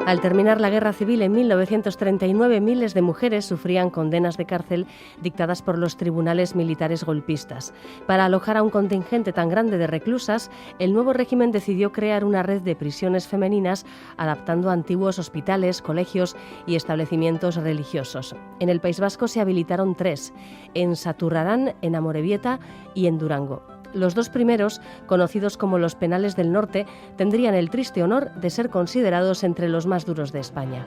Al terminar la Guerra Civil en 1939, miles de mujeres sufrían condenas de cárcel dictadas por los tribunales militares golpistas. Para alojar a un contingente tan grande de reclusas, el nuevo régimen decidió crear una red de prisiones femeninas adaptando antiguos hospitales, colegios y establecimientos religiosos. En el País Vasco se habilitaron 3, en Saturrarán, en Amorebieta y en Durango. Los 2 primeros, conocidos como los penales del norte, tendrían el triste honor de ser considerados entre los más duros de España.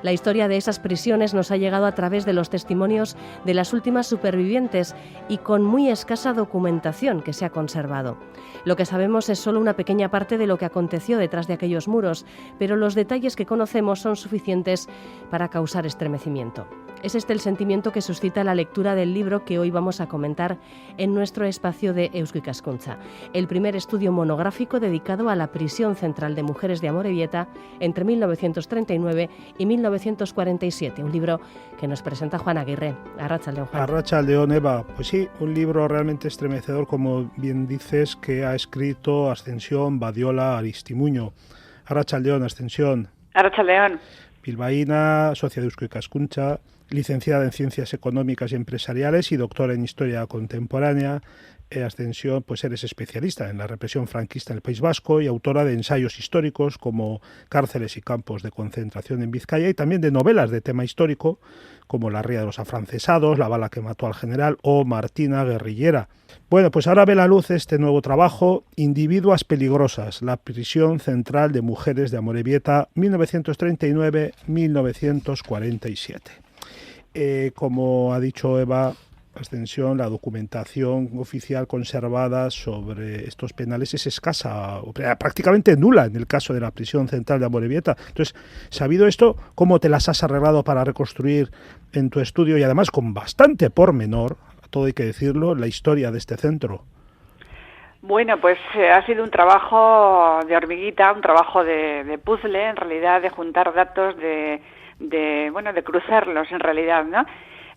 La historia de esas prisiones nos ha llegado a través de los testimonios de las últimas supervivientes y con muy escasa documentación que se ha conservado. Lo que sabemos es solo una pequeña parte de lo que aconteció detrás de aquellos muros, pero los detalles que conocemos son suficientes para causar estremecimiento. Es este el sentimiento que suscita la lectura del libro que hoy vamos a comentar en nuestro espacio de Eusko Ikaskuntza, el primer estudio monográfico dedicado a la prisión central de mujeres de Amorebieta entre 1939 y 1947, un libro que nos presenta Juan Aguirre. Arratsaldeon, Juan. Arratsaldeon, Eva. Pues sí, un libro realmente estremecedor, como bien dices, que ha escrito Ascensión Badiola Aristimuño. Arratsaldeon, Ascensión. Arratsaldeon. Bilbaína, socia de Eusko Ikaskuntza, licenciada en Ciencias Económicas y Empresariales y doctora en Historia Contemporánea. Ascensión, pues eres especialista en la represión franquista en el País Vasco y autora de ensayos históricos como Cárceles y campos de concentración en Vizcaya y también de novelas de tema histórico como La ría de los afrancesados, La bala que mató al general o Martina guerrillera. Bueno, pues ahora ve la luz este nuevo trabajo, Individuas peligrosas, la prisión central de mujeres de Amorebieta, 1939-1947. Como ha dicho Eva, Ascensión, la documentación oficial conservada sobre estos penales es escasa, prácticamente nula en el caso de la prisión central de Amorebieta. Entonces, sabido esto, ¿cómo te las has arreglado para reconstruir en tu estudio y además con bastante pormenor, todo hay que decirlo, la historia de este centro? Bueno, pues ha sido un trabajo de hormiguita, un trabajo de puzzle, en realidad, de juntar datos, de cruzarlos, en realidad, ¿no?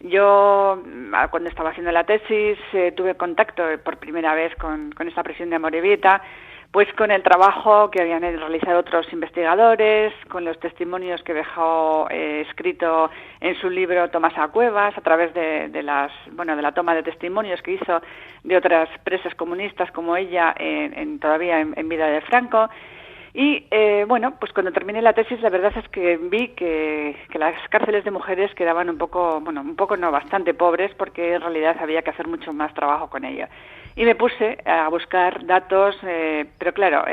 Yo, cuando estaba haciendo la tesis, tuve contacto por primera vez con esta prisión de Amorebieta, pues con el trabajo que habían realizado otros investigadores, con los testimonios que dejó escrito en su libro Tomás A. Cuevas, a través de la toma de testimonios que hizo de otras presas comunistas como ella todavía en vida de Franco. Y pues cuando terminé la tesis, la verdad es que vi que las cárceles de mujeres quedaban bastante pobres, porque en realidad había que hacer mucho más trabajo con ello. Y me puse a buscar datos, pero claro,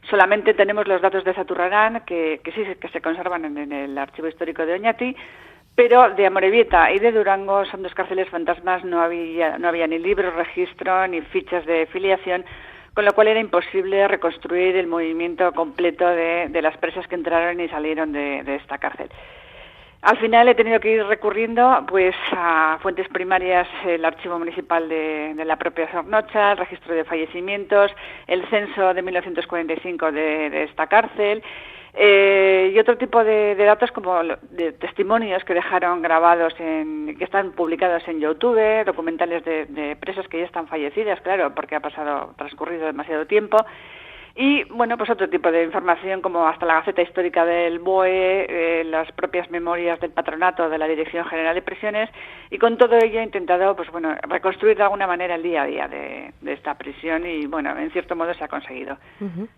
solamente tenemos los datos de Saturrarán, que sí que se conservan en el archivo histórico de Oñati, pero de Amorebieta y de Durango son 2 cárceles fantasmas, no había ni libros, registro, ni fichas de filiación, con lo cual era imposible reconstruir el movimiento completo de las presas que entraron y salieron de esta cárcel. Al final he tenido que ir recurriendo pues a fuentes primarias, el archivo municipal de la propia Zornotza, el registro de fallecimientos, el censo de 1945 de esta cárcel, y otro tipo de datos como de testimonios que dejaron grabados que están publicados en YouTube, documentales de presas que ya están fallecidas, claro, porque ha transcurrido demasiado tiempo. Y, pues otro tipo de información como hasta la Gaceta Histórica del BOE, las propias memorias del patronato de la Dirección General de Prisiones, y con todo ello he intentado, reconstruir de alguna manera el día a día de esta prisión y, en cierto modo se ha conseguido. Uh-huh.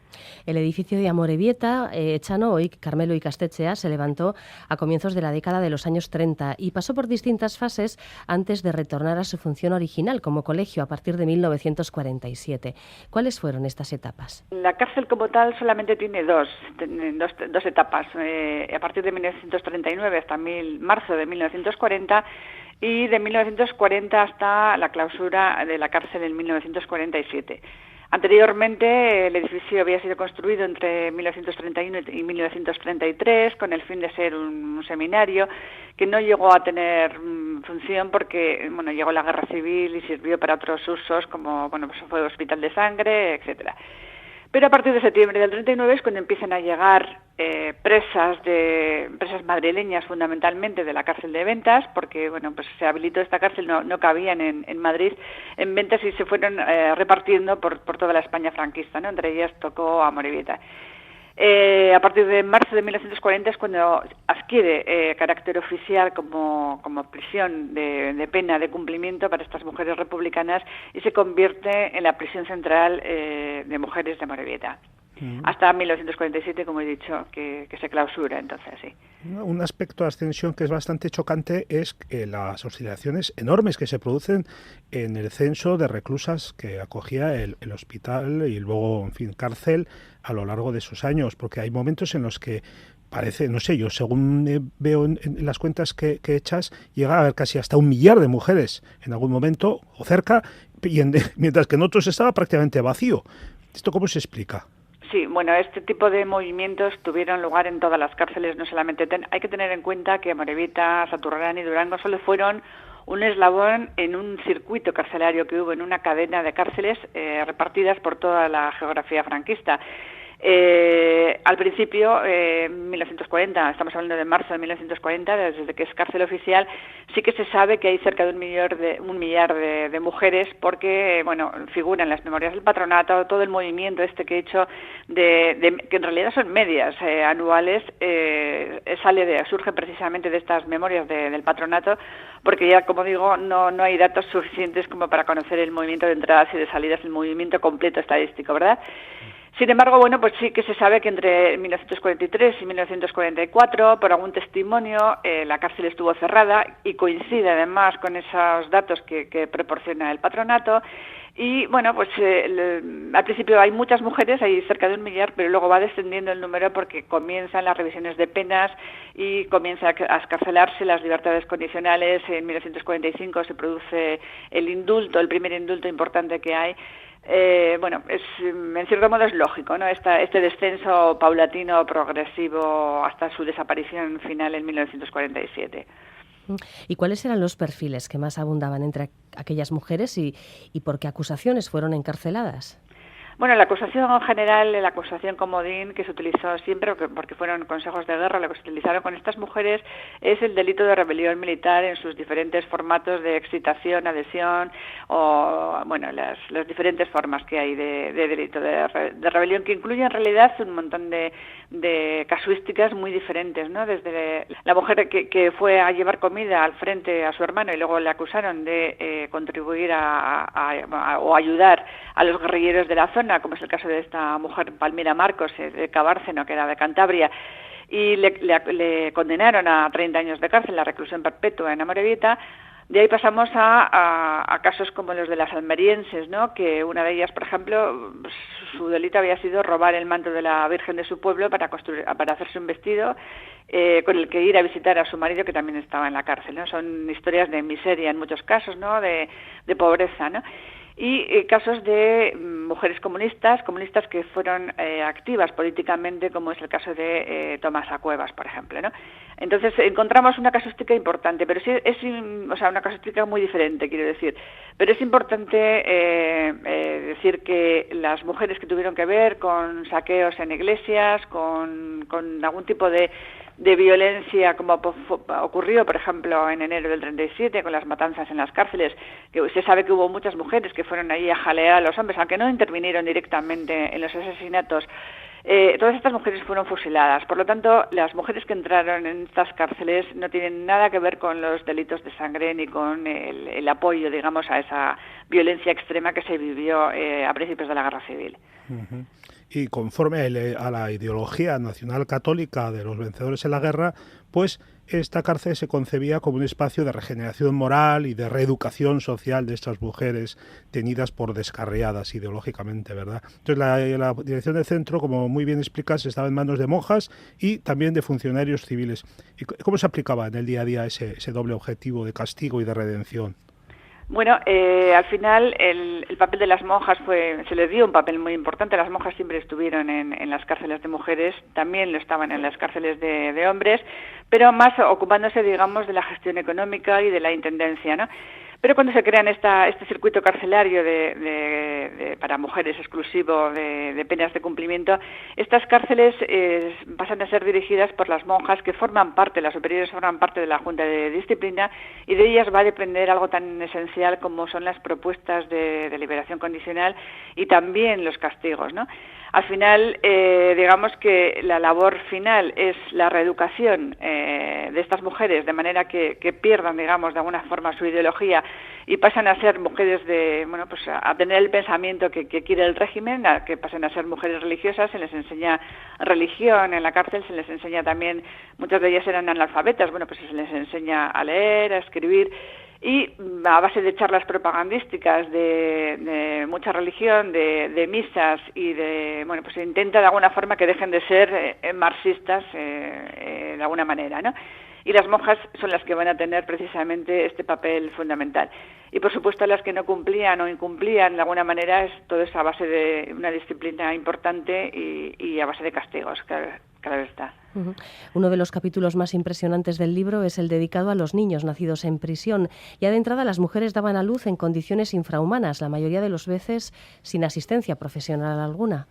El edificio de Amorebieta, Chano, hoy Carmelo Ikastetxea, se levantó a comienzos de la década de los años 30 y pasó por distintas fases antes de retornar a su función original como colegio a partir de 1947. ¿Cuáles fueron estas etapas? La cárcel como tal solamente tiene dos etapas, a partir de 1939 hasta marzo de 1940 y de 1940 hasta la clausura de la cárcel en 1947. Anteriormente el edificio había sido construido entre 1931 y 1933 con el fin de ser un seminario que no llegó a tener función porque llegó la Guerra Civil y sirvió para otros usos como fue hospital de sangre, etcétera. Pero a partir de septiembre del 39 es cuando empiezan a llegar presas madrileñas fundamentalmente de la cárcel de Ventas, porque se habilitó esta cárcel, no cabían en Madrid, en Ventas, y se fueron repartiendo por toda la España franquista, ¿no? Entre ellas tocó Amorebieta. A partir de marzo de 1940 es cuando adquiere carácter oficial como prisión de pena de cumplimiento para estas mujeres republicanas y se convierte en la prisión central de mujeres de Amorebieta. Hasta 1947, como he dicho, que se clausura, entonces sí. Un aspecto de ascensión que es bastante chocante es las oscilaciones enormes que se producen en el censo de reclusas que acogía el hospital y luego, en fin, cárcel a lo largo de esos años, porque hay momentos en los que parece, no sé, yo según veo en las cuentas que echas, llega a haber casi hasta 1 millar de mujeres en algún momento o cerca, mientras que en otros estaba prácticamente vacío. ¿Esto cómo se explica? Sí, bueno, este tipo de movimientos tuvieron lugar en todas las cárceles, no solamente. Hay que tener en cuenta que Amorebieta, Saturrán y Durango solo fueron un eslabón en un circuito carcelario que hubo en una cadena de cárceles repartidas por toda la geografía franquista. Al principio, 1940, estamos hablando de marzo de 1940, desde que es cárcel oficial, sí que se sabe que hay cerca de un millar de mujeres porque, bueno, figuran en las memorias del patronato, todo el movimiento este que he hecho, que en realidad son medias anuales, surge precisamente de estas memorias del patronato, porque ya, como digo, no hay datos suficientes como para conocer el movimiento de entradas y de salidas, el movimiento completo estadístico, ¿verdad? Sin embargo, bueno, pues sí que se sabe que entre 1943 y 1944, por algún testimonio, la cárcel estuvo cerrada y coincide además con esos datos que proporciona el patronato. Y bueno, pues al principio hay muchas mujeres, hay cerca de 1 millar, pero luego va descendiendo el número porque comienzan las revisiones de penas y comienza a escarcelarse las libertades condicionales. En 1945 se produce el indulto, el primer indulto importante que hay. Bueno, en cierto modo es lógico, ¿no? Este descenso paulatino, progresivo, hasta su desaparición final en 1947. ¿Y cuáles eran los perfiles que más abundaban entre aquellas mujeres y por qué acusaciones fueron encarceladas? Bueno, la acusación general, la acusación comodín que se utilizó siempre, porque fueron consejos de guerra, lo que se utilizaron con estas mujeres es el delito de rebelión militar en sus diferentes formatos de excitación, adhesión o, bueno, las diferentes formas que hay de delito de rebelión, que incluye en realidad un montón de casuísticas muy diferentes, ¿no? Desde la mujer que fue a llevar comida al frente a su hermano y luego le acusaron de contribuir o ayudar a los guerrilleros de la zona, como es el caso de esta mujer Palmira Marcos, de Cabárceno, que era de Cantabria, y le condenaron a 30 años de cárcel, la reclusión perpetua en Amorebieta. De ahí pasamos a casos como los de las almerienses, ¿no? Que una de ellas, por ejemplo, su delito había sido robar el manto de la Virgen de su pueblo para hacerse un vestido con el que ir a visitar a su marido, que también estaba en la cárcel, ¿no? Son historias de miseria en muchos casos, ¿no? De pobreza, ¿no? Y casos de mujeres comunistas que fueron activas políticamente, como es el caso de Tomasa Cuevas, por ejemplo, ¿no? Entonces encontramos una casuística importante, pero sí una casuística muy diferente, quiero decir. Pero es importante decir que las mujeres que tuvieron que ver con saqueos en iglesias, con algún tipo de violencia, como ocurrió, por ejemplo, en enero del 37, con las matanzas en las cárceles, que se sabe que hubo muchas mujeres que fueron ahí a jalear a los hombres, aunque no intervinieron directamente en los asesinatos. Todas estas mujeres fueron fusiladas. Por lo tanto, las mujeres que entraron en estas cárceles no tienen nada que ver con los delitos de sangre ni con el apoyo, digamos, a esa violencia extrema que se vivió a principios de la Guerra Civil. Uh-huh. Y conforme a la ideología nacional católica de los vencedores en la guerra, pues esta cárcel se concebía como un espacio de regeneración moral y de reeducación social de estas mujeres tenidas por descarriadas ideológicamente, ¿verdad? Entonces la dirección del centro, como muy bien explicas, estaba en manos de monjas y también de funcionarios civiles. ¿Y cómo se aplicaba en el día a día ese doble objetivo de castigo y de redención? Bueno, al final el papel de las monjas se les dio un papel muy importante. Las monjas siempre estuvieron en las cárceles de mujeres, también lo estaban en las cárceles de hombres, pero más ocupándose, digamos, de la gestión económica y de la intendencia, ¿no? Pero cuando se crean este circuito carcelario para mujeres exclusivo de penas de cumplimiento, estas cárceles pasan a ser dirigidas por las monjas que forman parte, las superiores forman parte de la Junta de Disciplina, y de ellas va a depender algo tan esencial como son las propuestas de liberación condicional y también los castigos, ¿no? Al final, digamos que la labor final es la reeducación de estas mujeres, de manera que pierdan, digamos, de alguna forma su ideología y pasan a ser mujeres a tener el pensamiento que quiere el régimen, a que pasen a ser mujeres religiosas. Se les enseña religión en la cárcel, se les enseña también, muchas de ellas eran analfabetas, se les enseña a leer, a escribir, y a base de charlas propagandísticas, de mucha religión, de misas y se intenta de alguna forma que dejen de ser marxistas de alguna manera, ¿no? Y las monjas son las que van a tener precisamente este papel fundamental. Y por supuesto las que no cumplían o incumplían de alguna manera es todo eso a base de una disciplina importante y a base de castigos, claro está. Uno de los capítulos más impresionantes del libro es el dedicado a los niños nacidos en prisión. Ya de entrada las mujeres daban a luz en condiciones infrahumanas, la mayoría de las veces sin asistencia profesional alguna.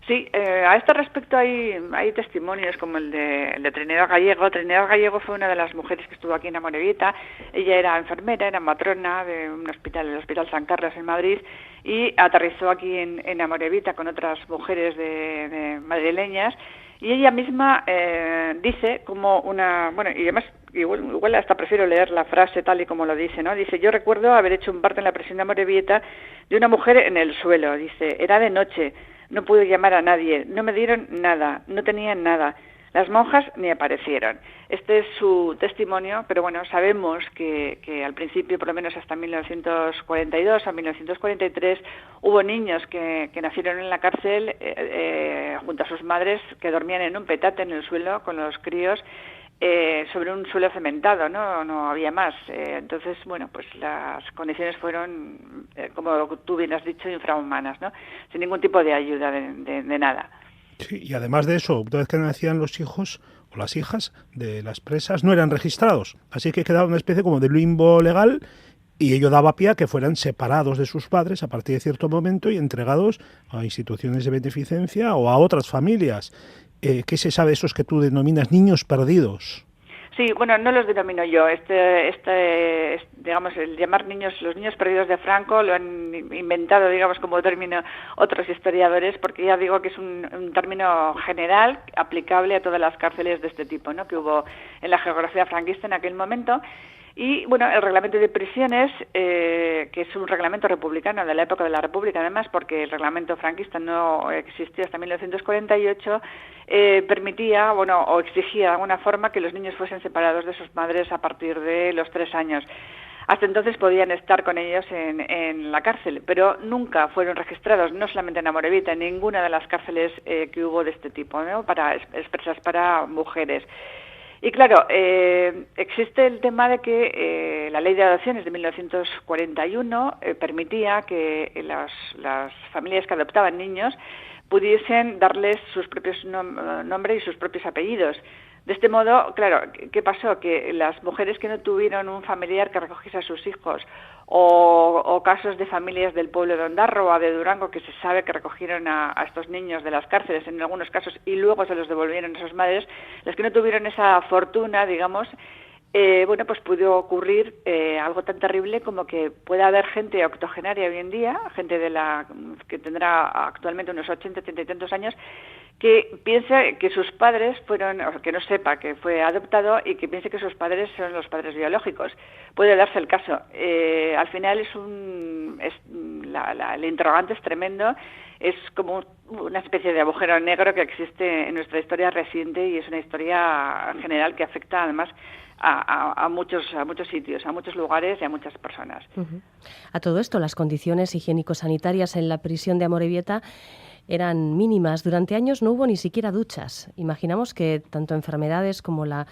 Sí, a este respecto hay testimonios como el de Trinidad Gallego. Trinidad Gallego fue una de las mujeres que estuvo aquí en Amorebieta. Ella era enfermera, era matrona de un hospital, el Hospital San Carlos en Madrid, y aterrizó aquí en Amorebieta con otras mujeres de madrileñas. Y ella misma dice como y además igual hasta prefiero leer la frase tal y como lo dice, ¿no? Dice: yo recuerdo haber hecho un parto en la prisión de Amorebieta de una mujer en el suelo. Dice: era de noche, no pude llamar a nadie, no me dieron nada, no tenían nada. Las monjas ni aparecieron. Este es su testimonio, pero sabemos que al principio, por lo menos hasta 1942 o 1943, hubo niños que nacieron en la cárcel junto a sus madres, que dormían en un petate en el suelo con los críos, sobre un suelo cementado, no había más. Entonces, las condiciones fueron, como tú bien has dicho, infrahumanas, ¿no? Sin ningún tipo de ayuda de nada. Sí, y además de eso, una vez que nacían los hijos o las hijas de las presas, no eran registrados. Así que quedaba una especie como de limbo legal, y ello daba pie a que fueran separados de sus padres a partir de cierto momento y entregados a instituciones de beneficencia o a otras familias. ¿Qué se sabe de esos que tú denominas niños perdidos? Sí, no los denomino yo. Digamos, el llamar los niños perdidos de Franco lo han inventado, digamos, como término otros historiadores, porque ya digo que es un término general aplicable a todas las cárceles de este tipo, ¿no?, que hubo en la geografía franquista en aquel momento. Y el reglamento de prisiones, que es un reglamento republicano de la época de la República, además, porque el reglamento franquista no existió hasta 1948, permitía o exigía de alguna forma que los niños fuesen separados de sus madres a partir de los 3 años. Hasta entonces podían estar con ellos en la cárcel, pero nunca fueron registrados, no solamente en Amorebieta, en ninguna de las cárceles que hubo de este tipo, ¿no?, expresas para mujeres. Y claro, existe el tema de que la ley de adopciones de 1941 permitía que las familias que adoptaban niños pudiesen darles sus propios nombres y sus propios apellidos. De este modo, claro, ¿qué pasó? Que las mujeres que no tuvieron un familiar que recogiese a sus hijos, o casos de familias del pueblo de Ondarroa, de Durango, que se sabe que recogieron a estos niños de las cárceles en algunos casos y luego se los devolvieron a sus madres, las que no tuvieron esa fortuna, digamos, pudo ocurrir algo tan terrible como que pueda haber gente octogenaria hoy en día, gente que tendrá actualmente unos 80 y tantos años, que piensa que sus padres fueron, o que no sepa que fue adoptado y que piense que sus padres son los padres biológicos. Puede darse el caso. Al final el interrogante es tremendo. Es como una especie de agujero negro que existe en nuestra historia reciente, y es una historia general que afecta además a muchos sitios, a muchos lugares y a muchas personas. Uh-huh. A todo esto, las condiciones higiénico-sanitarias en la prisión de Amorebieta eran mínimas. Durante años no hubo ni siquiera duchas. Imaginamos que tanto enfermedades como la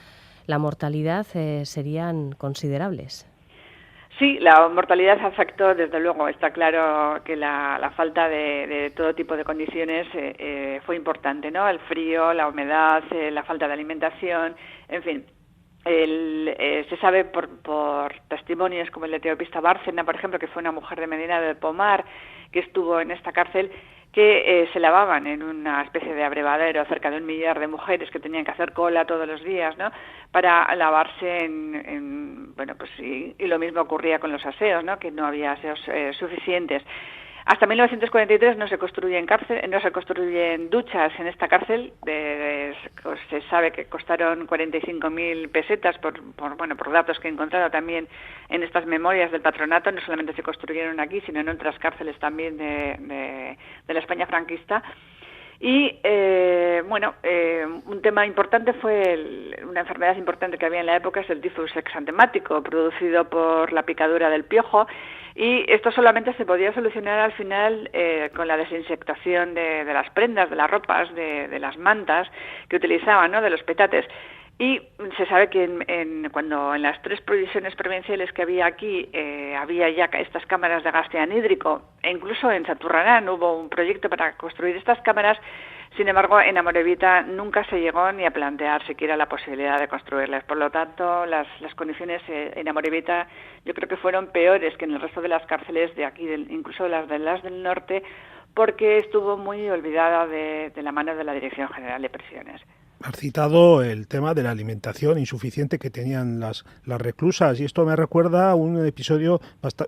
mortalidad serían considerables. Sí, la mortalidad afectó, desde luego. Está claro que la falta de todo tipo de condiciones fue importante, ¿no? El frío, la humedad, la falta de alimentación, en fin. Se sabe por testimonios como el de Teopista Bárcena, por ejemplo, que fue una mujer de Medina del Pomar que estuvo en esta cárcel, que se lavaban en una especie de abrevadero, cerca de 1 millar de mujeres que tenían que hacer cola todos los días, ¿no?, para lavarse bueno, pues y lo mismo ocurría con los aseos, ¿no?, que no había aseos suficientes. Hasta 1943 no se construyen duchas en esta cárcel. Se sabe que costaron 45.000 pesetas por datos que he encontrado también en estas memorias del patronato. No solamente se construyeron aquí, sino en otras cárceles también de la España franquista. Y un tema importante fue una enfermedad importante que había en la época, es el tifus exantemático, producido por la picadura del piojo, y esto solamente se podía solucionar al final con la desinsectación de las prendas, de las ropas, de las mantas que utilizaban, ¿no?, de los petates. Y se sabe que cuando en las 3 provisiones provinciales que había aquí había ya estas cámaras de gas anhídrico, e incluso en Saturrarán hubo un proyecto para construir estas cámaras. Sin embargo, en Amorebieta nunca se llegó ni a plantear siquiera la posibilidad de construirlas. Por lo tanto, las condiciones en Amorebieta yo creo que fueron peores que en el resto de las cárceles de aquí, incluso las del norte, porque estuvo muy olvidada de la mano de la Dirección General de Prisiones. Has citado el tema de la alimentación insuficiente que tenían las reclusas, y esto me recuerda a un episodio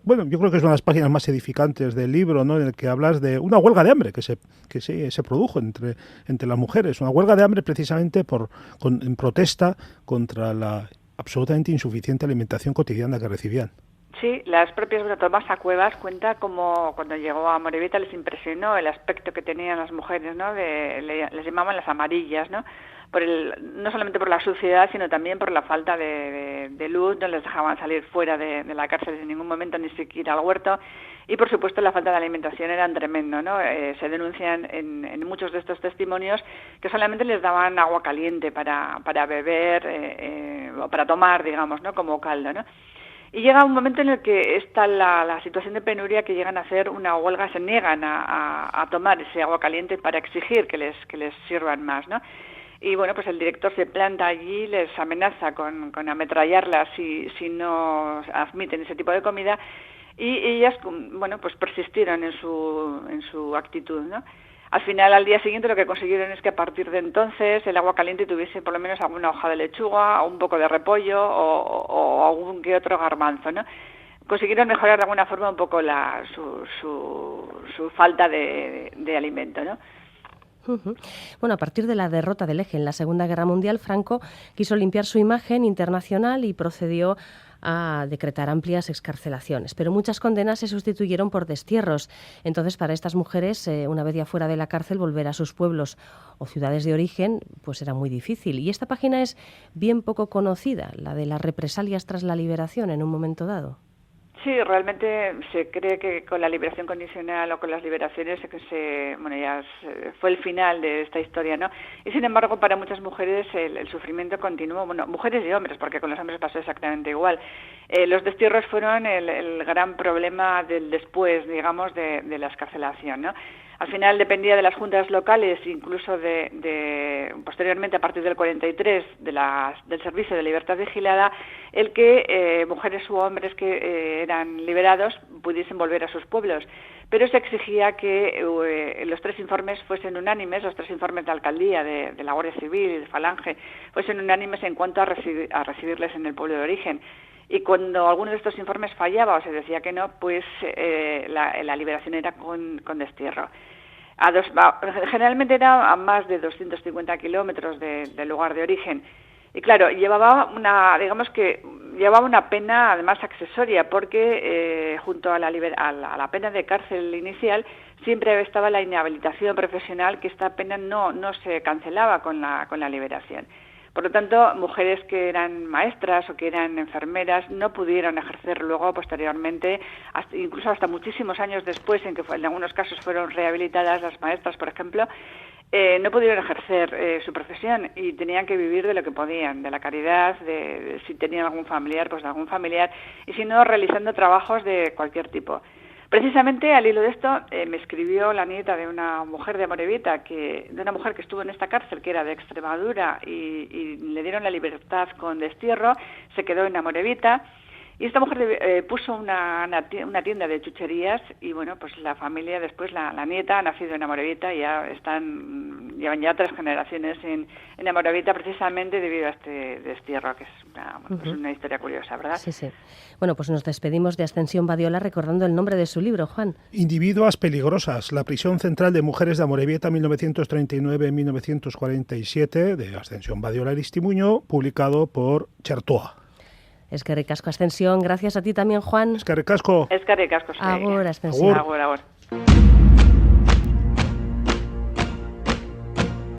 yo creo que es una de las páginas más edificantes del libro, ¿no?, en el que hablas de una huelga de hambre que se produjo entre las mujeres, una huelga de hambre precisamente en protesta contra la absolutamente insuficiente alimentación cotidiana que recibían. Sí, las propias Tomasa Cuevas cuenta como cuando llegó a Amorebieta les impresionó el aspecto que tenían las mujeres, ¿no? Les llamaban las amarillas, ¿no? No solamente por la suciedad, sino también por la falta de luz. No les dejaban salir fuera de la cárcel en ningún momento, ni siquiera al huerto, y por supuesto la falta de alimentación era tremendo, ¿no? Se denuncian en muchos de estos testimonios que solamente les daban agua caliente para beber o para tomar, digamos, ¿no?, como caldo, ¿no? Y llega un momento en el que está la situación de penuria, que llegan a hacer una huelga, se niegan a tomar ese agua caliente para exigir que les sirvan más, ¿no? Y bueno, pues el director se planta allí, les amenaza con ametrallarlas si no admiten ese tipo de comida, y ellas, bueno, pues persistieron en su actitud, ¿no? Al final, al día siguiente, lo que consiguieron es que a partir de entonces el agua caliente tuviese por lo menos alguna hoja de lechuga, o un poco de repollo, o algún que otro garbanzo, ¿no? Consiguieron mejorar de alguna forma un poco su falta de alimento, ¿no? Bueno, a partir de la derrota del Eje en la Segunda Guerra Mundial, Franco quiso limpiar su imagen internacional y procedió a decretar amplias excarcelaciones, pero muchas condenas se sustituyeron por destierros. Entonces, para estas mujeres, una vez ya fuera de la cárcel, volver a sus pueblos o ciudades de origen, pues era muy difícil. Y esta página es bien poco conocida, la de las represalias tras la liberación en un momento dado. Sí, realmente se cree que con la liberación condicional o con las liberaciones fue el final de esta historia, ¿no? Y sin embargo, para muchas mujeres el sufrimiento continuó, mujeres y hombres, porque con los hombres pasó exactamente igual. Los destierros fueron el gran problema del después, digamos, de la excarcelación, ¿no? Al final dependía de las juntas locales, incluso posteriormente, a partir del 43, del Servicio de Libertad Vigilada, el que mujeres u hombres que eran liberados pudiesen volver a sus pueblos. Pero se exigía que los 3 informes fuesen unánimes, los 3 informes de alcaldía, de la Guardia Civil y de Falange, fuesen unánimes en cuanto a recibirles en el pueblo de origen. Y cuando alguno de estos informes fallaba o se decía que no, pues la liberación era con destierro. Generalmente era a más de 250 kilómetros del lugar de origen. Y claro, llevaba una pena además accesoria, porque junto a la pena de cárcel inicial siempre estaba la inhabilitación profesional, que esta pena no se cancelaba con la liberación. Por lo tanto, mujeres que eran maestras o que eran enfermeras no pudieron ejercer luego, posteriormente, incluso hasta muchísimos años después, en que en algunos casos fueron rehabilitadas las maestras, por ejemplo, no pudieron ejercer su profesión y tenían que vivir de lo que podían, de la caridad, si tenían algún familiar, pues de algún familiar, y si no, realizando trabajos de cualquier tipo. Precisamente al hilo de esto me escribió la nieta de una mujer de Amorebieta, de una mujer que estuvo en esta cárcel, que era de Extremadura, y le dieron la libertad con destierro, se quedó en Amorebieta. Y esta mujer puso una tienda de chucherías y, bueno, pues la familia, después la nieta ha nacido en Amorebieta y llevan ya 3 generaciones en Amorebieta precisamente debido a este destierro, que es una historia curiosa, ¿verdad? Sí, sí. Bueno, pues nos despedimos de Ascensión Badiola recordando el nombre de su libro, Juan. Individuas peligrosas, la prisión central de mujeres de Amorebieta 1939-1947, de Ascensión Badiola Aristimuño, publicado por Chertoa. Eskerrik asko, Ascensión. Gracias a ti también, Juan. Eskerrik asko. Eskerrik asko. Agur, Ascensión. Agur.